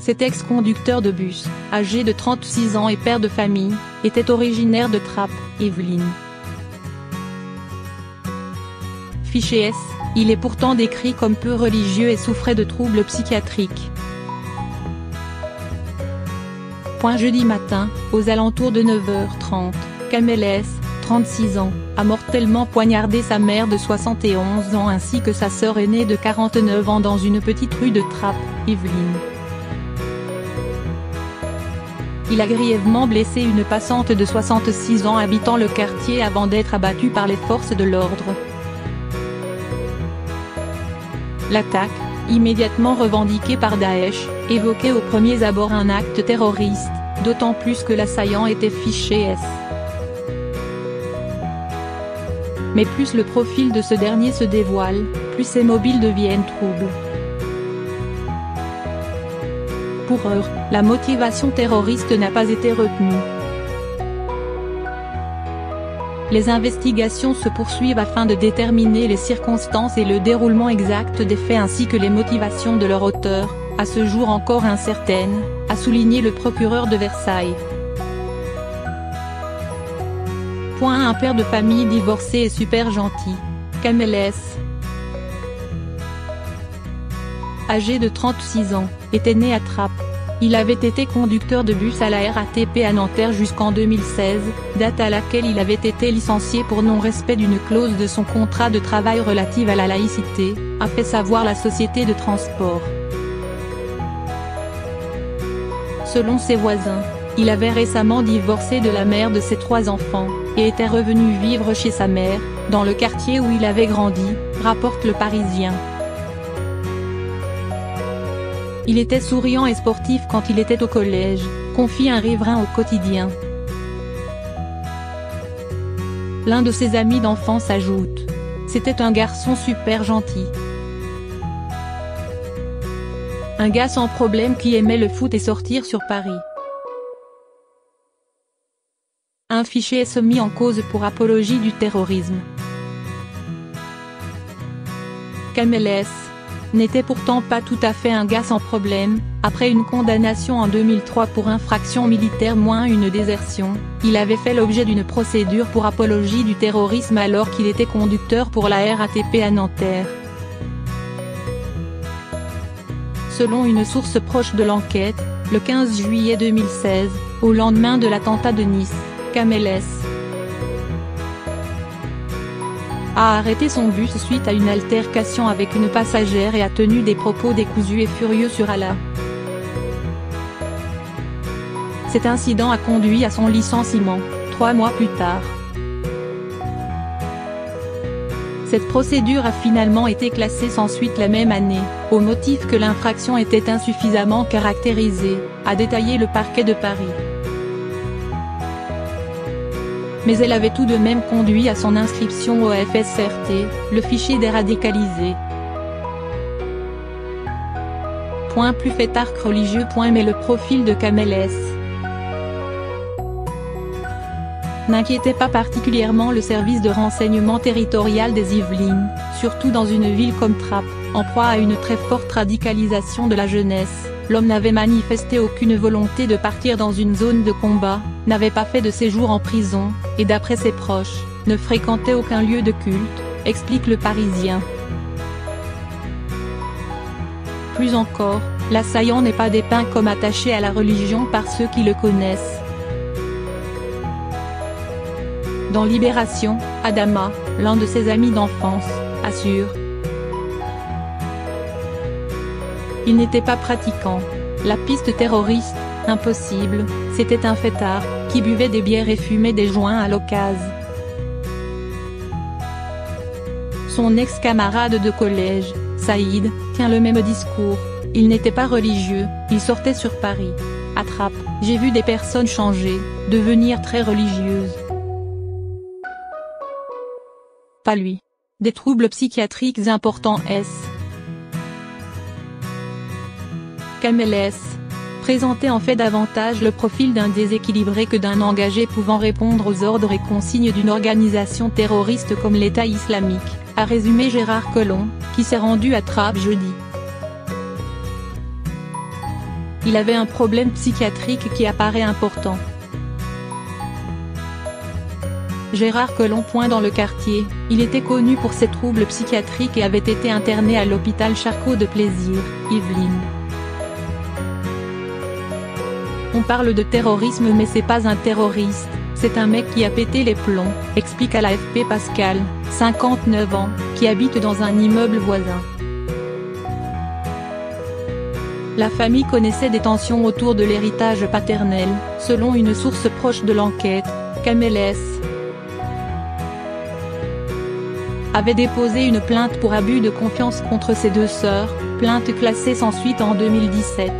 Cet ex-conducteur de bus, âgé de 36 ans et père de famille, était originaire de Trappes, Yvelines. Fiché S, il est pourtant décrit comme peu religieux et souffrait de troubles psychiatriques. Jeudi matin, aux alentours de 9h30, Kamel S, 36 ans, a mortellement poignardé sa mère de 71 ans ainsi que sa sœur aînée de 49 ans dans une petite rue de Trappes, Yvelines. Il a grièvement blessé une passante de 66 ans habitant le quartier avant d'être abattu par les forces de l'ordre. L'attaque, immédiatement revendiquée par Daesh, évoquait aux premiers abords un acte terroriste, d'autant plus que l'assaillant était fiché S. Mais plus le profil de ce dernier se dévoile, plus ses mobiles deviennent troubles. Pour eux, la motivation terroriste n'a pas été retenue. Les investigations se poursuivent afin de déterminer les circonstances et le déroulement exact des faits ainsi que les motivations de leur auteur, à ce jour encore incertaines, a souligné le procureur de Versailles. Un père de famille divorcé et super gentil. Kamel S, âgé de 36 ans, était né à Trappes. Il avait été conducteur de bus à la RATP à Nanterre jusqu'en 2016, date à laquelle il avait été licencié pour non-respect d'une clause de son contrat de travail relative à la laïcité, a fait savoir la société de transport. Selon ses voisins, il avait récemment divorcé de la mère de ses 3 enfants, et était revenu vivre chez sa mère, dans le quartier où il avait grandi, rapporte Le Parisien. Il était souriant et sportif quand il était au collège, confie un riverain au Quotidien. L'un de ses amis d'enfance ajoute: c'était un garçon super gentil. Un gars sans problème qui aimait le foot et sortir sur Paris. Un fiché est mis en cause pour apologie du terrorisme. Kamel S n'était pourtant pas tout à fait un gars sans problème. Après une condamnation en 2003 pour infraction militaire moins une désertion, il avait fait l'objet d'une procédure pour apologie du terrorisme alors qu'il était conducteur pour la RATP à Nanterre. Selon une source proche de l'enquête, le 15 juillet 2016, au lendemain de l'attentat de Nice, Kamel S a arrêté son bus suite à une altercation avec une passagère et a tenu des propos décousus et furieux sur Allah. Cet incident a conduit à son licenciement, 3 mois plus tard. Cette procédure a finalement été classée sans suite la même année, au motif que l'infraction était insuffisamment caractérisée, a détaillé le parquet de Paris. Mais elle avait tout de même conduit à son inscription au FSRT, le fichier des radicalisés. Plus fait arc religieux. Mais le profil de Kamel S n'inquiétait pas particulièrement le service de renseignement territorial des Yvelines, surtout dans une ville comme Trappes, en proie à une très forte radicalisation de la jeunesse. L'homme n'avait manifesté aucune volonté de partir dans une zone de combat, n'avait pas fait de séjour en prison, et d'après ses proches, ne fréquentait aucun lieu de culte, explique Le Parisien. Plus encore, l'assaillant n'est pas dépeint comme attaché à la religion par ceux qui le connaissent. Dans Libération, Adama, l'un de ses amis d'enfance, assure: il n'était pas pratiquant. La piste terroriste, impossible, c'était un fêtard, qui buvait des bières et fumait des joints à l'occasion. Son ex-camarade de collège, Saïd, tient le même discours: il n'était pas religieux, il sortait sur Paris. À Trappes, j'ai vu des personnes changer, devenir très religieuses. Pas lui. Des troubles psychiatriques importants. Kamel S présentait en fait davantage le profil d'un déséquilibré que d'un engagé pouvant répondre aux ordres et consignes d'une organisation terroriste comme l'État islamique, a résumé Gérard Collomb, qui s'est rendu à Trappes jeudi. il avait un problème psychiatrique qui apparaît important. Gérard Collomb. Dans le quartier, il était connu pour ses troubles psychiatriques et avait été interné à l'hôpital Charcot de Plaisir, Yvelines. On parle de terrorisme mais c'est pas un terroriste, c'est un mec qui a pété les plombs, explique à l'AFP Pascal, 59 ans, qui habite dans un immeuble voisin. La famille connaissait des tensions autour de l'héritage paternel, selon une source proche de l'enquête. Kamel S. avait déposé une plainte pour abus de confiance contre ses deux sœurs, plainte classée sans suite en 2017.